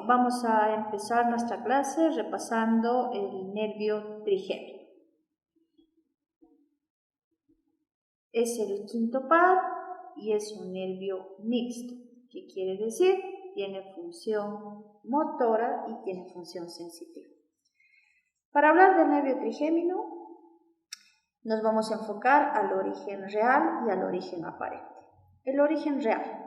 vamos a empezar nuestra clase repasando el nervio trigémino. Es el quinto par y es un nervio mixto, que quiere decir tiene función motora y tiene función sensitiva. Para hablar del nervio trigémino, nos vamos a enfocar al origen real y al origen aparente. El origen real.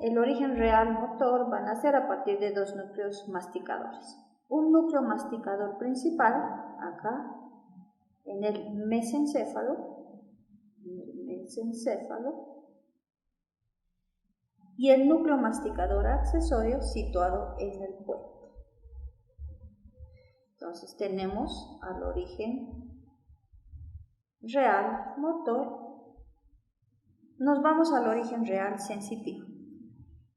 El origen real motor va a nacer a partir de dos núcleos masticadores. Un núcleo masticador principal, acá, en el mesencéfalo, y el núcleo masticador accesorio situado en el puente. Entonces tenemos al origen real motor. Nos vamos al origen real sensitivo.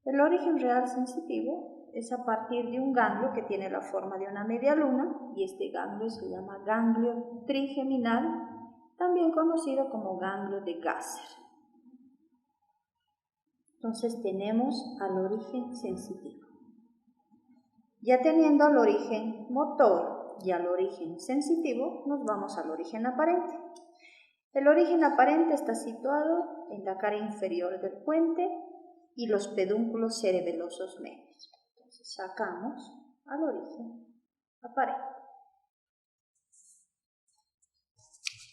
El origen real sensitivo es a partir de un ganglio que tiene la forma de una media luna y este ganglio se llama ganglio trigeminal, también conocido como ganglio de Gasser. Entonces tenemos al origen sensitivo. Ya teniendo al origen motor y al origen sensitivo, nos vamos al origen aparente. El origen aparente está situado en la cara inferior del puente y los pedúnculos cerebelosos medios. Entonces sacamos al origen aparente.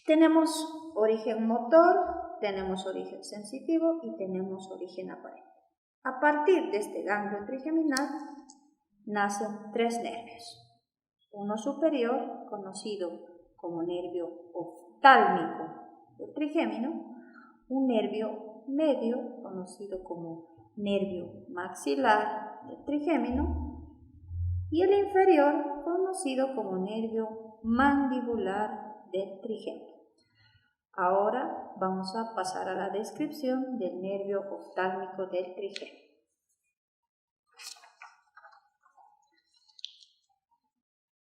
Tenemos origen motor, tenemos origen sensitivo y tenemos origen aparente. A partir de este ganglio trigeminal nacen tres nervios. Uno superior, conocido como nervio oftálmico del trigémino, un nervio medio, conocido como nervio maxilar del trigémino, y el inferior, conocido como nervio mandibular del trigémino. Ahora vamos a pasar a la descripción del nervio oftálmico del trigémino.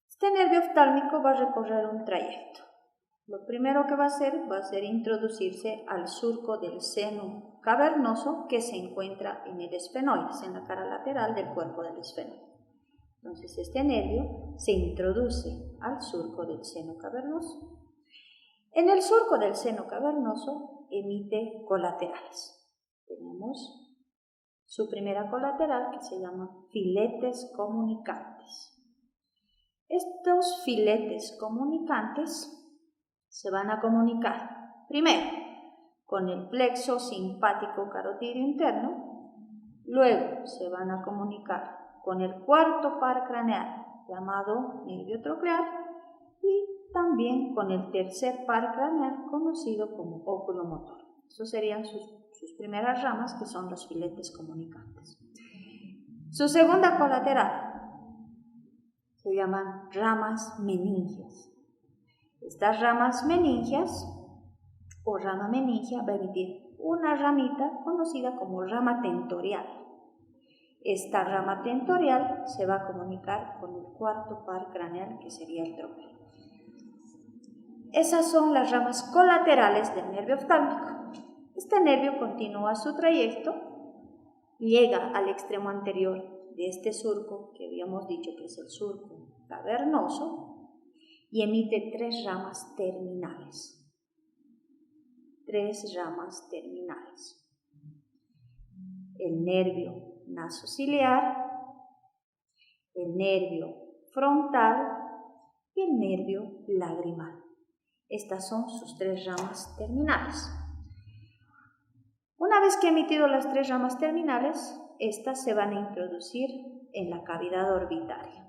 Este nervio oftálmico va a recorrer un trayecto. Lo primero que va a ser introducirse al surco del seno cavernoso que se encuentra en el esfenoides, en la cara lateral del cuerpo del esfenoide. Entonces este nervio se introduce al surco del seno cavernoso. En el surco del seno cavernoso emite colaterales. Tenemos su primera colateral que se llama filetes comunicantes. Estos filetes comunicantes se van a comunicar primero con el plexo simpático carotídeo interno, luego se van a comunicar con el cuarto par craneal llamado nervio troclear y también con el tercer par craneal conocido como oculomotor. Esas serían sus primeras ramas, que son los filetes comunicantes. Su segunda colateral se llaman ramas meningias. Estas ramas meningias o rama meningia va a emitir una ramita conocida como rama tentorial. Esta rama tentorial se va a comunicar con el cuarto par craneal, que sería el trocleo. Esas son las ramas colaterales del nervio oftálmico. Este nervio continúa su trayecto, llega al extremo anterior de este surco, que habíamos dicho que es el surco cavernoso, y emite tres ramas terminales. El nervio nasociliar, el nervio frontal y el nervio lagrimal. Estas son sus tres ramas terminales. Una vez que ha emitido las tres ramas terminales, estas se van a introducir en la cavidad orbitaria.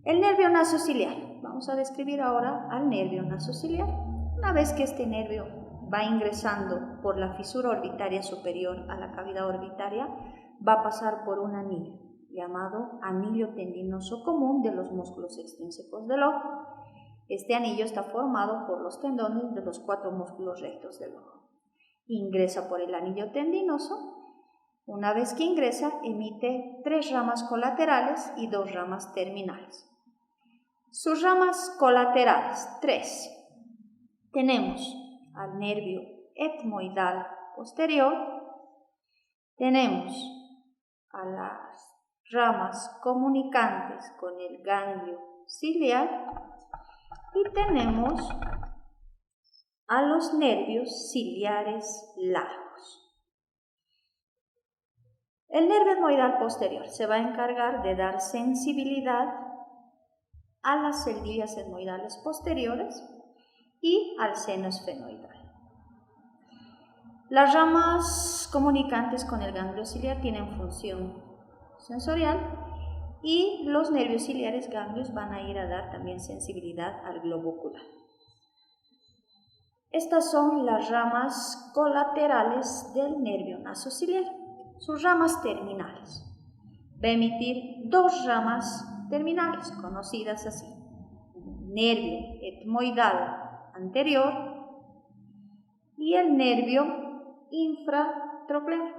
El nervio nasociliar. Vamos a describir ahora al nervio nasociliar. Una vez que este nervio va ingresando por la fisura orbitaria superior a la cavidad orbitaria, va a pasar por un anillo llamado anillo tendinoso común de los músculos extrínsecos del ojo. Este anillo está formado por los tendones de los cuatro músculos rectos del ojo. Ingresa por el anillo tendinoso. Una vez que ingresa, emite tres ramas colaterales y dos ramas terminales. Sus ramas colaterales, tres. Tenemos al nervio etmoidal posterior, Tenemos a las ramas comunicantes con el ganglio ciliar y tenemos a los nervios ciliares largos. El nervio etmoidal posterior se va a encargar de dar sensibilidad a las celdillas etmoidales posteriores y al seno esfenoidal. Las ramas comunicantes con el ganglio ciliar tienen función sensorial y los nervios ciliares ganglios van a ir a dar también sensibilidad al globo ocular. Estas son las ramas colaterales del nervio nasociliar, sus ramas terminales. Va a emitir dos ramas terminales, conocidas así: nervio etmoidal anterior y el nervio infratroclear.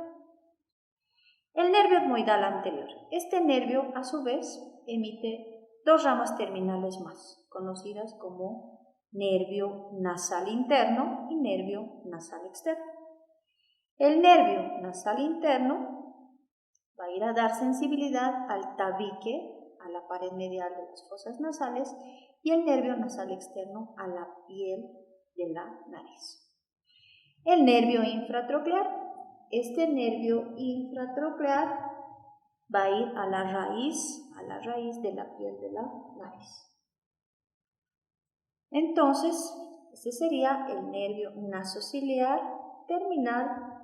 El nervio etmoidal anterior. Este nervio, a su vez, emite dos ramas terminales más, conocidas como nervio nasal interno y nervio nasal externo. El nervio nasal interno va a ir a dar sensibilidad al tabique, a la pared medial de las fosas nasales, y el nervio nasal externo a la piel de la nariz. El nervio infratroclear. Este nervio infratroclear va a ir a la raíz de la piel de la nariz. Entonces, este sería el nervio nasociliar terminal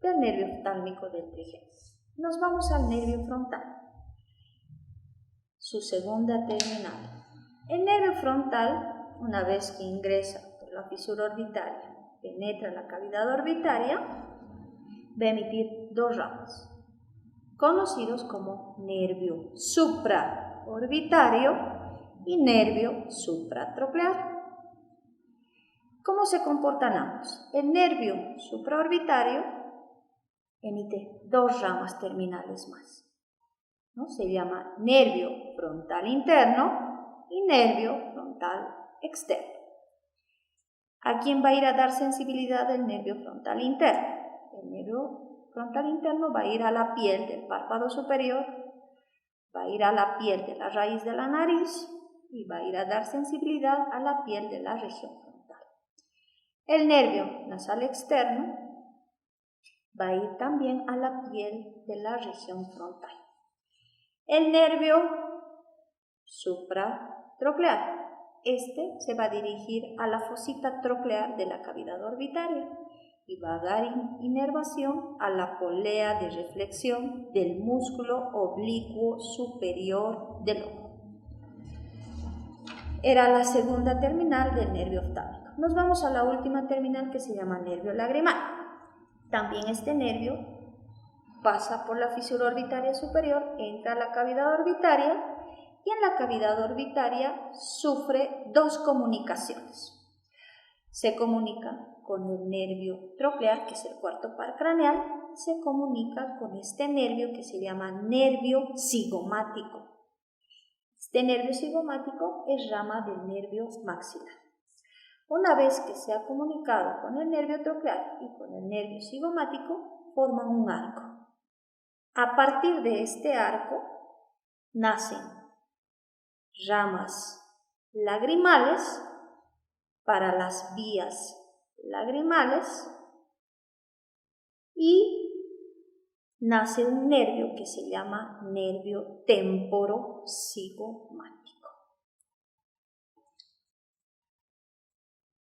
del nervio oftálmico del trigémino. Nos vamos al nervio frontal, su segunda terminal. El nervio frontal, una vez que ingresa por la fisura orbitaria, penetra la cavidad orbitaria, va a emitir dos ramas, conocidos como nervio supraorbitario y nervio supratroclear. ¿Cómo se comportan ambos? El nervio supraorbitario emite dos ramas terminales más, ¿no? Se llama nervio frontal interno y nervio frontal externo. ¿A quién va a ir a dar sensibilidad el nervio frontal interno? El nervio frontal interno va a ir a la piel del párpado superior, va a ir a la piel de la raíz de la nariz y va a ir a dar sensibilidad a la piel de la región frontal. El nervio nasal externo va a ir también a la piel de la región frontal. El nervio supratroclear. Este se va a dirigir a la fosita troclear de la cavidad orbitaria y va a dar inervación a la polea de reflexión del músculo oblicuo superior del ojo. Era la segunda terminal del nervio oftálmico. Nos vamos a la última terminal, que se llama nervio lagrimal. También este nervio pasa por la fisura orbitaria superior, entra a la cavidad orbitaria y en la cavidad orbitaria sufre dos comunicaciones. Se comunica con el nervio troclear, que es el cuarto par craneal, se comunica con este nervio que se llama nervio cigomático. Este nervio cigomático es rama del nervio maxilar. Una vez que se ha comunicado con el nervio troclear y con el nervio cigomático, forman un arco. A partir de este arco nacen ramas lagrimales para las vías lagrimales y nace un nervio que se llama nervio temporocigomático.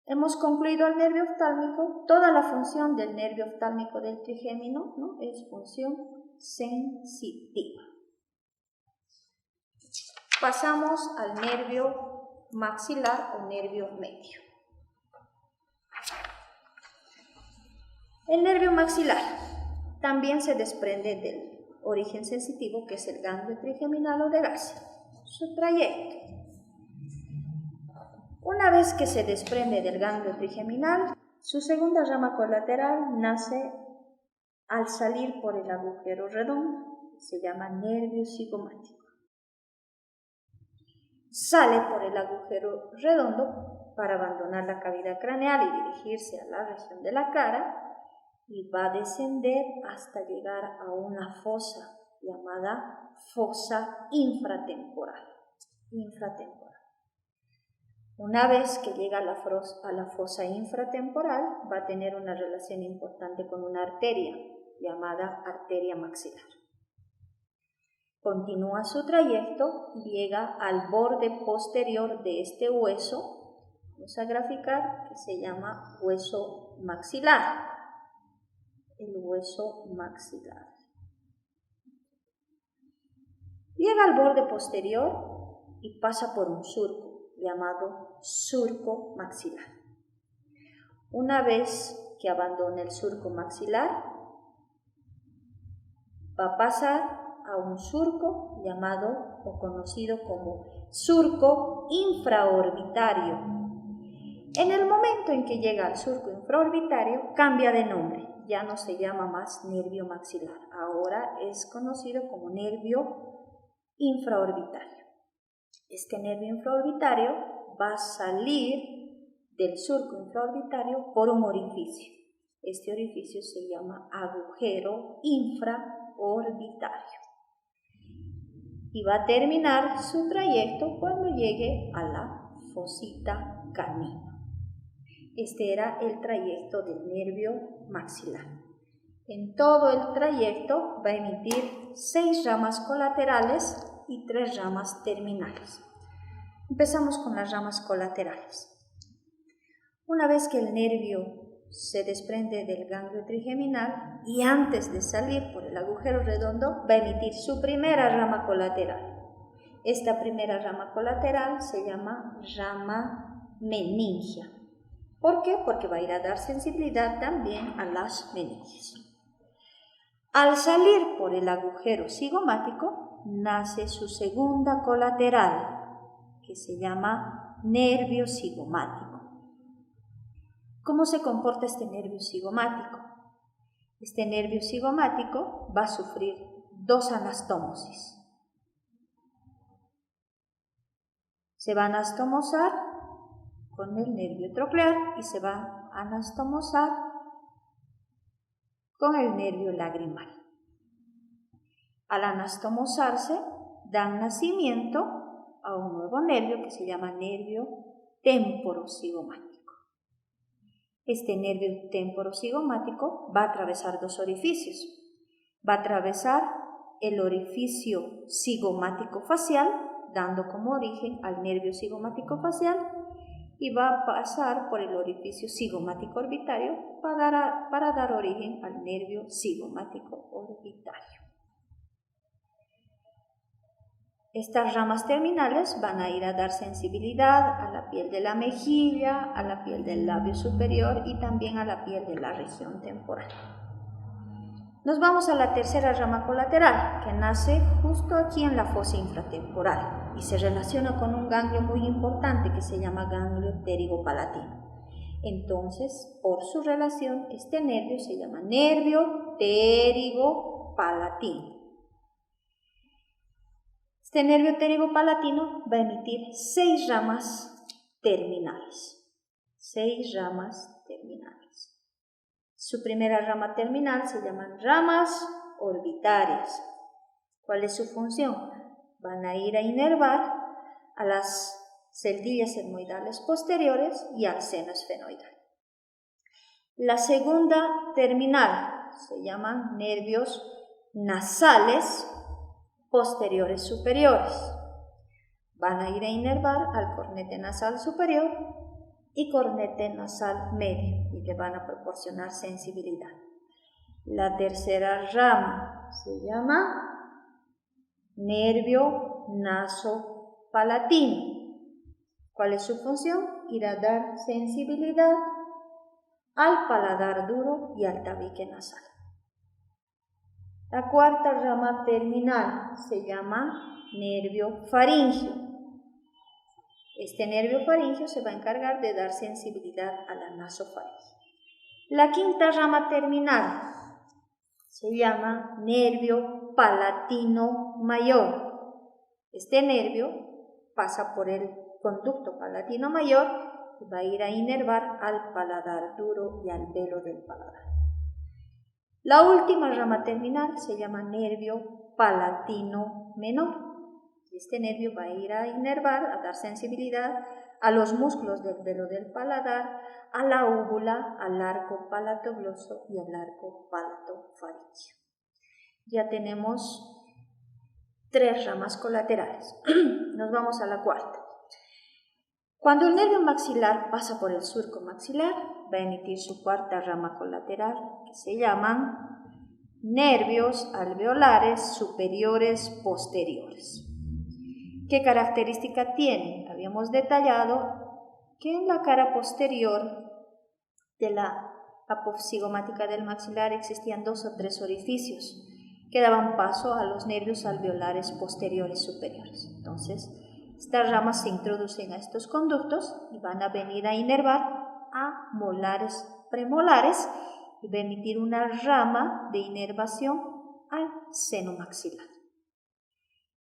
Hemos concluido el nervio oftálmico. Toda la función del nervio oftálmico del trigémino, ¿no?, es función sensitiva. Pasamos al nervio maxilar o nervio medio. El nervio maxilar también se desprende del origen sensitivo, que es el ganglio trigeminal o de Garcia. Su trayecto. Una vez que se desprende del ganglio trigeminal, su segunda rama colateral nace al salir por el agujero redondo, se llama nervio cigomático. Sale por el agujero redondo para abandonar la cavidad craneal y dirigirse a la región de la cara, y va a descender hasta llegar a una fosa llamada fosa infratemporal. Una vez que llega a la fosa infratemporal, va a tener una relación importante con una arteria llamada arteria maxilar. Continúa su trayecto y llega al borde posterior de este hueso, vamos a graficar, que se llama hueso maxilar. El hueso maxilar. Llega al borde posterior y pasa por un surco llamado surco maxilar. Una vez que abandona el surco maxilar, va a pasar a un surco llamado o conocido como surco infraorbitario. En el momento en que llega al surco infraorbitario, cambia de nombre. Ya no se llama más nervio maxilar, ahora es conocido como nervio infraorbitario. Este nervio infraorbitario va a salir del surco infraorbitario por un orificio. Este orificio se llama agujero infraorbitario. Y va a terminar su trayecto cuando llegue a la fosita canina. Este era el trayecto del nervio maxilar. En todo el trayecto va a emitir 6 ramas colaterales y 3 ramas terminales. Empezamos con las ramas colaterales. Una vez que el nervio se desprende del ganglio trigeminal y antes de salir por el agujero redondo, va a emitir su primera rama colateral. Esta primera rama colateral se llama rama meningia. ¿Por qué? Porque va a ir a dar sensibilidad también a las meninges. Al salir por el agujero cigomático, nace su segunda colateral, que se llama nervio cigomático. ¿Cómo se comporta este nervio cigomático? Este nervio cigomático va a sufrir 2 anastomosis. Se va a anastomosar con el nervio troclear y se va a anastomosar con el nervio lagrimal. Al anastomosarse, dan nacimiento a un nuevo nervio que se llama nervio temporocigomático. Este nervio temporocigomático va a atravesar 2 orificios. Va a atravesar el orificio cigomático facial, dando como origen al nervio cigomático facial, y va a pasar por el orificio cigomático orbitario para dar origen al nervio cigomático orbitario. Estas ramas terminales van a ir a dar sensibilidad a la piel de la mejilla, a la piel del labio superior y también a la piel de la región temporal. Nos vamos a la tercera rama colateral, que nace justo aquí en la fosa infratemporal y se relaciona con un ganglio muy importante que se llama ganglio pterigopalatino. Entonces, por su relación, este nervio se llama nervio pterigopalatino. Este nervio pterigopalatino va a emitir 6 ramas terminales. 6 ramas terminales. Su primera rama terminal se llaman ramas orbitarias. ¿Cuál es su función? Van a ir a inervar a las celdillas etmoidales posteriores y al seno esfenoidal. La segunda terminal se llaman nervios nasales posteriores superiores. Van a ir a inervar al cornete nasal superior y cornete nasal medio y le van a proporcionar sensibilidad. La tercera rama se llama nervio nasopalatino. ¿Cuál es su función? Ir a dar sensibilidad al paladar duro y al tabique nasal. La cuarta rama terminal se llama nervio faríngeo. Este nervio faríngeo se va a encargar de dar sensibilidad a la nasofaringe. La quinta rama terminal se llama nervio palatino mayor. Este nervio pasa por el conducto palatino mayor y va a ir a inervar al paladar duro y al velo del paladar. La última rama terminal se llama nervio palatino menor. Este nervio va a ir a inervar, a dar sensibilidad a los músculos del velo del paladar, a la úvula, al arco palatogloso y al arco palatofaríngeo. Ya tenemos 3 ramas colaterales. Nos vamos a la cuarta. Cuando el nervio maxilar pasa por el surco maxilar, va a emitir su cuarta rama colateral, que se llaman nervios alveolares superiores posteriores. ¿Qué característica tienen? Habíamos detallado que en la cara posterior de la apofisigomática del maxilar existían 2 o 3 orificios que daban paso a los nervios alveolares posteriores superiores. Entonces, estas ramas se introducen a estos conductos y van a venir a inervar a molares premolares y va a emitir una rama de inervación al seno maxilar.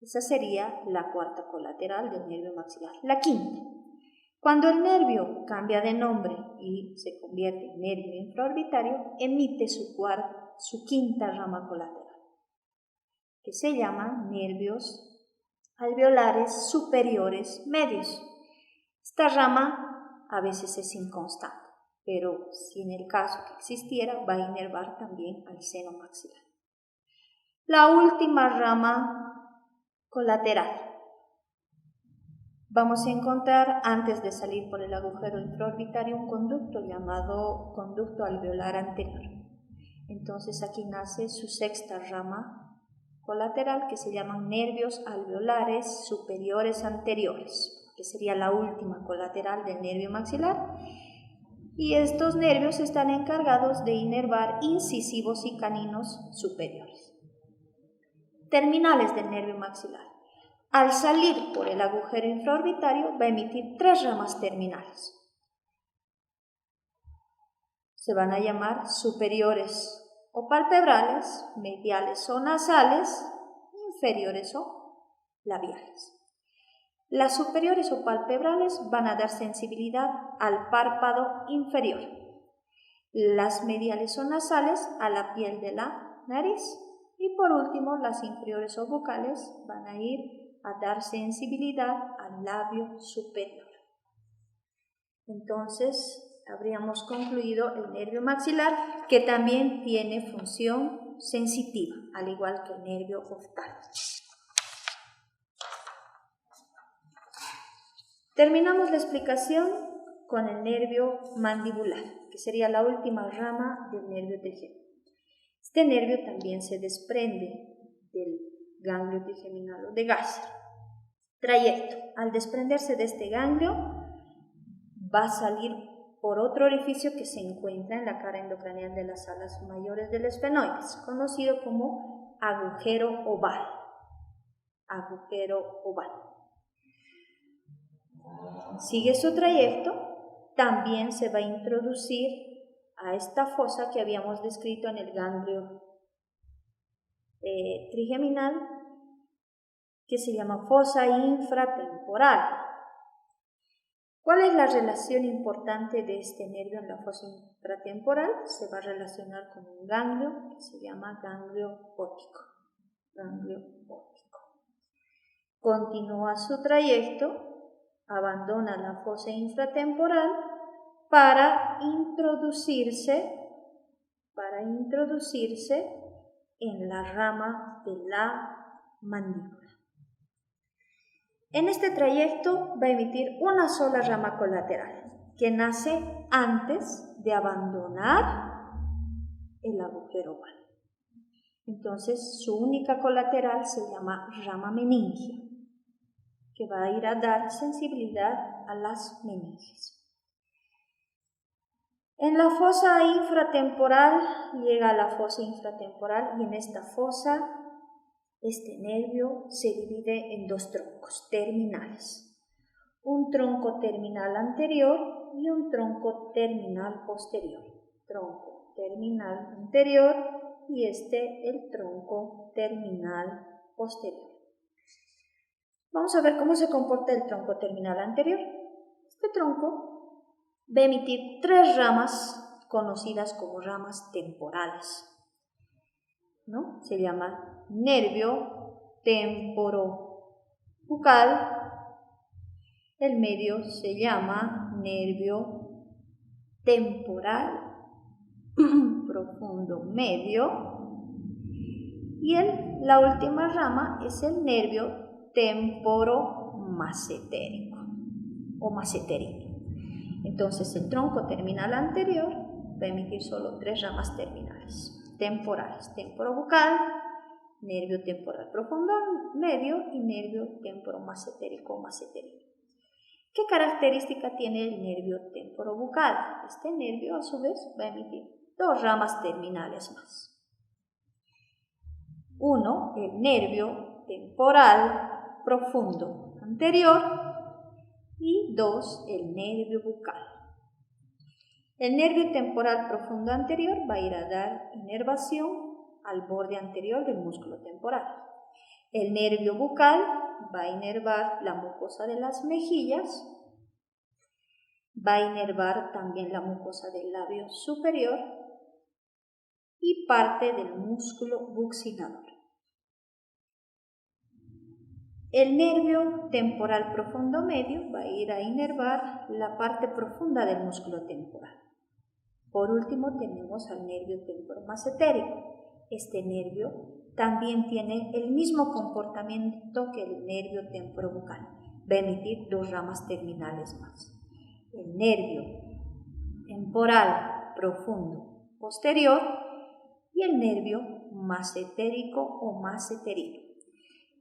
Esa sería la cuarta colateral del nervio maxilar. La quinta. Cuando el nervio cambia de nombre y se convierte en nervio infraorbitario, emite su quinta rama colateral, que se llama nervios alveolares superiores medios. Esta rama a veces es inconstante, pero si en el caso que existiera, va a inervar también al seno maxilar. La última rama colateral. Vamos a encontrar, antes de salir por el agujero infraorbitario, un conducto llamado conducto alveolar anterior. Entonces aquí nace su sexta rama colateral, que se llaman nervios alveolares superiores anteriores, que sería la última colateral del nervio maxilar. Y estos nervios están encargados de inervar incisivos y caninos superiores. Terminales del nervio maxilar. Al salir por el agujero infraorbitario va a emitir 3 ramas terminales. Se van a llamar superiores o palpebrales, mediales o nasales, inferiores o labiales. Las superiores o palpebrales van a dar sensibilidad al párpado inferior. Las mediales o nasales a la piel de la nariz. Y por último, las inferiores o bucales van a ir a dar sensibilidad al labio superior. Entonces, habríamos concluido el nervio maxilar, que también tiene función sensitiva, al igual que el nervio oftálmico. Terminamos la explicación con el nervio mandibular, que sería la última rama del nervio trigémino. Este nervio también se desprende del ganglio trigeminal o de Gasser. Trayecto. Al desprenderse de este ganglio, va a salir por otro orificio que se encuentra en la cara endocraneal de las alas mayores del esfenoides, conocido como agujero oval. Agujero oval. Sigue su trayecto, también se va a introducir a esta fosa que habíamos descrito en el ganglio trigeminal, que se llama fosa infratemporal. ¿Cuál es la relación importante de este nervio en la fosa infratemporal? Se va a relacionar con un ganglio que se llama ganglio óptico. Ganglio óptico. Continúa su trayecto, abandona la fosa infratemporal para introducirse en la rama de la mandíbula. En este trayecto va a emitir una sola rama colateral, que nace antes de abandonar el agujero oval. Entonces, su única colateral se llama rama meningia, que va a ir a dar sensibilidad a las meninges. En la fosa infratemporal, llega a la fosa infratemporal y en esta fosa, este nervio se divide en 2 troncos terminales. Un tronco terminal anterior y un tronco terminal posterior. Tronco terminal anterior y el tronco terminal posterior. Vamos a ver cómo se comporta el tronco terminal anterior. Este tronco va a emitir 3 ramas conocidas como ramas temporales. ¿no? Se llama nervio temporobucal. El medio se llama nervio temporal profundo medio. Y la última rama es el nervio temporomacetérico o macetérico. Entonces el tronco terminal anterior va a emitir solo 3 ramas terminales temporales: temporobucal, nervio temporal profundo medio y nervio temporomacetérico o macetérico. ¿Qué característica tiene el nervio temporobucal? Este nervio a su vez va a emitir 2 ramas terminales más. Uno, el nervio temporal profundo anterior, y 2, el nervio bucal. El nervio temporal profundo anterior va a ir a dar inervación al borde anterior del músculo temporal. El nervio bucal va a inervar la mucosa de las mejillas, va a inervar también la mucosa del labio superior y parte del músculo buccinador. El nervio temporal profundo medio va a ir a inervar la parte profunda del músculo temporal. Por último tenemos al nervio temporomacetérico. Este nervio también tiene el mismo comportamiento que el nervio temporobucal. Va a emitir 2 ramas terminales más. El nervio temporal profundo posterior y el nervio macetérico o macetérico.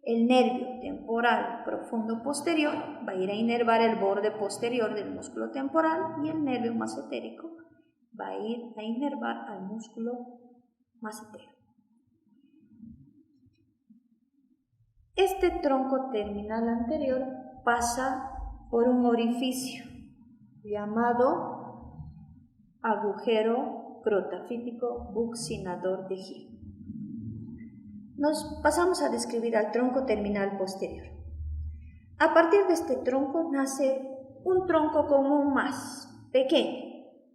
El nervio temporal profundo posterior va a ir a inervar el borde posterior del músculo temporal y el nervio macetérico va a ir a inervar al músculo macetero. Este tronco terminal anterior pasa por un orificio llamado agujero crotafítico buccinador de Hill. Nos pasamos a describir al tronco terminal posterior. A partir de este tronco nace un tronco común más pequeño.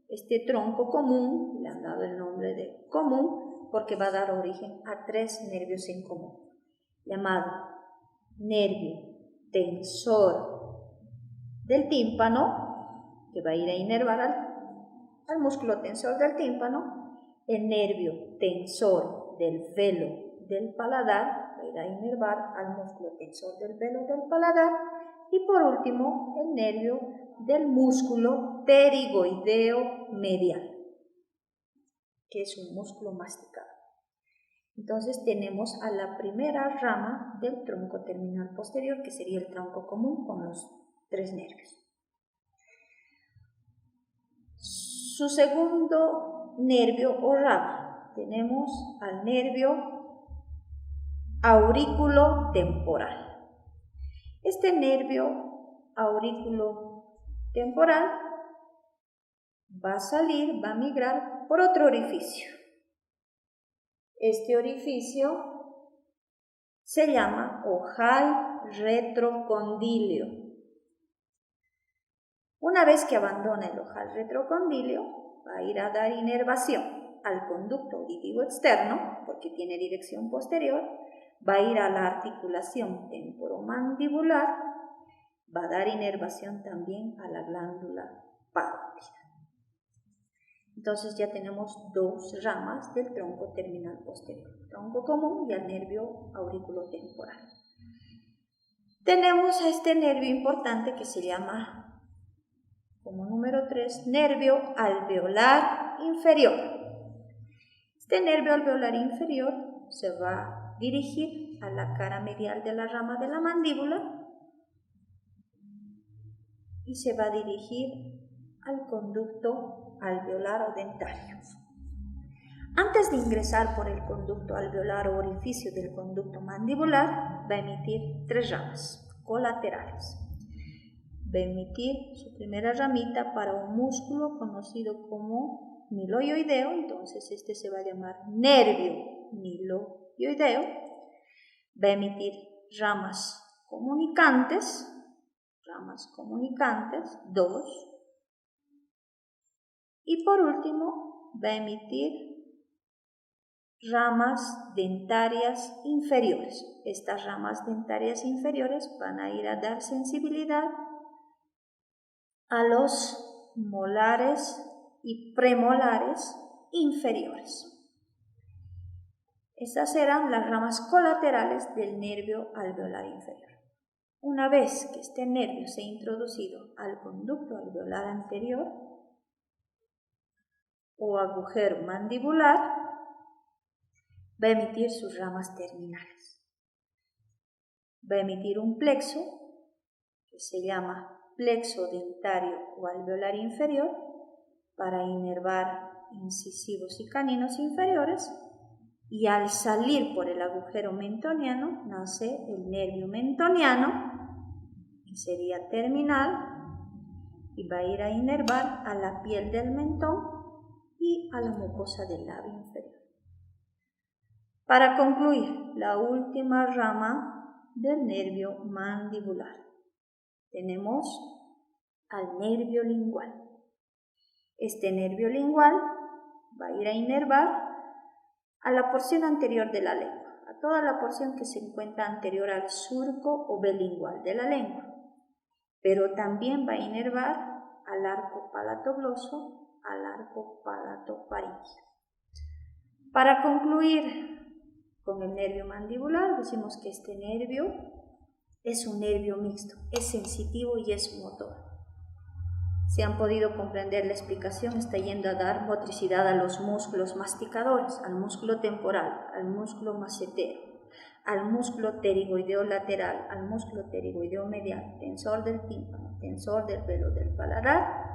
Este tronco común, le han dado el nombre de común porque va a dar origen a 3 nervios en común, llamado nervio tensor del tímpano, que va a ir a inervar al músculo tensor del tímpano, el nervio tensor del velo del paladar, va a ir a inervar al músculo tensor del velo del paladar, y por último el nervio del músculo pterigoideo medial, que es un músculo masticado. Entonces tenemos a la primera rama del tronco terminal posterior, que sería el tronco común con los 3 nervios. Su segundo nervio o rama, tenemos al nervio aurículo temporal. Este nervio aurículo temporal va a salir, va a migrar por otro orificio. Este orificio se llama ojal retrocondilio. Una vez que abandona el ojal retrocondilio, va a ir a dar inervación al conducto auditivo externo, porque tiene dirección posterior, va a ir a la articulación temporomandibular, va a dar inervación también a la glándula parótida. Entonces ya tenemos 2 ramas del tronco terminal posterior, tronco común y el nervio auriculotemporal. Tenemos a este nervio importante que se llama, como número 3, nervio alveolar inferior. Este nervio alveolar inferior se va a dirigir a la cara medial de la rama de la mandíbula y se va a dirigir al conducto alveolar o dentario. Antes de ingresar por el conducto alveolar o orificio del conducto mandibular, va a emitir 3 ramas colaterales. Va a emitir su primera ramita para un músculo conocido como miloioideo, entonces este se va a llamar nervio miloioideo. Va a emitir ramas comunicantes, 2. Y por último, va a emitir ramas dentarias inferiores. Estas ramas dentarias inferiores van a ir a dar sensibilidad a los molares y premolares inferiores. Estas serán las ramas colaterales del nervio alveolar inferior. Una vez que este nervio se ha introducido al conducto alveolar anterior o agujero mandibular, va a emitir sus ramas terminales. Va a emitir un plexo que se llama plexo dentario o alveolar inferior para inervar incisivos y caninos inferiores, y al salir por el agujero mentoniano nace el nervio mentoniano, que sería terminal, y va a ir a inervar a la piel del mentón y a la mucosa del labio inferior. Para concluir, la última rama del nervio mandibular. Tenemos al nervio lingual. Este nervio lingual va a ir a inervar a la porción anterior de la lengua, a toda la porción que se encuentra anterior al surco o bilingual de la lengua, pero también va a inervar al arco palatogloso, al arco palatofaríngeo. Para concluir con el nervio mandibular, decimos que este nervio es un nervio mixto, es sensitivo y es motor. Si han podido comprender la explicación, está yendo a dar motricidad a los músculos masticadores, al músculo temporal, al músculo macetero, al músculo pterigoideo lateral, al músculo pterigoideo medial, tensor del tímpano, tensor del velo del paladar,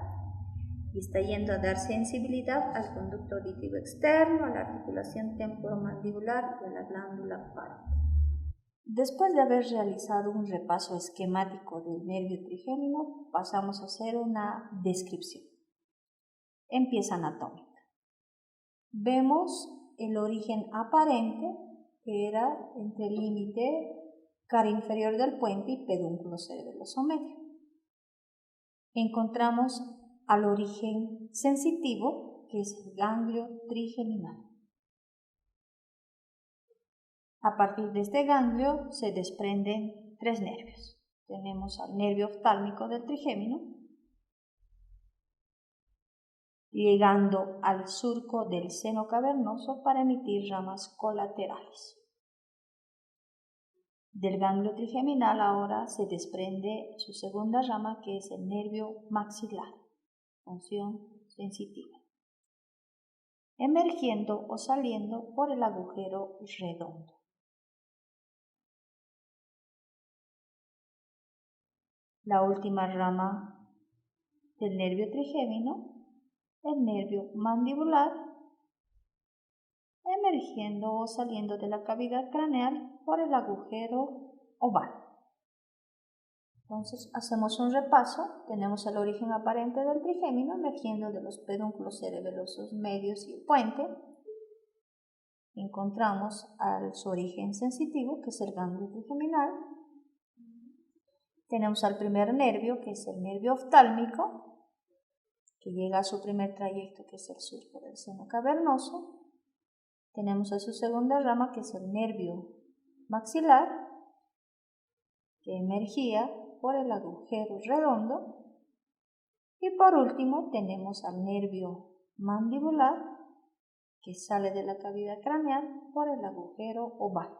y está yendo a dar sensibilidad al conducto auditivo externo, a la articulación temporomandibular y a la glándula parótida. Después de haber realizado un repaso esquemático del nervio trigémino, pasamos a hacer una descripción. En pieza anatómica. Vemos el origen aparente, que era entre el límite cara inferior del puente y pedúnculo cerebeloso medio. Encontramos al origen sensitivo, que es el ganglio trigeminal. A partir de este ganglio se desprenden tres nervios. Tenemos al nervio oftálmico del trigémino, llegando al surco del seno cavernoso para emitir ramas colaterales. Del ganglio trigeminal ahora se desprende su segunda rama, que es el nervio maxilar, función sensitiva, emergiendo o saliendo por el agujero redondo. La última rama del nervio trigémino, el nervio mandibular, emergiendo o saliendo de la cavidad craneal por el agujero oval. Entonces hacemos un repaso. Tenemos el origen aparente del trigémino emergiendo de los pedúnculos cerebelosos medios y el puente. Encontramos su origen sensitivo, que es el ganglio trigeminal. Tenemos al primer nervio, que es el nervio oftálmico, que llega a su primer trayecto, que es el surco del seno cavernoso. Tenemos a su segunda rama, que es el nervio maxilar, que emergía por el agujero redondo. Y por último tenemos al nervio mandibular, que sale de la cavidad craneal por el agujero oval.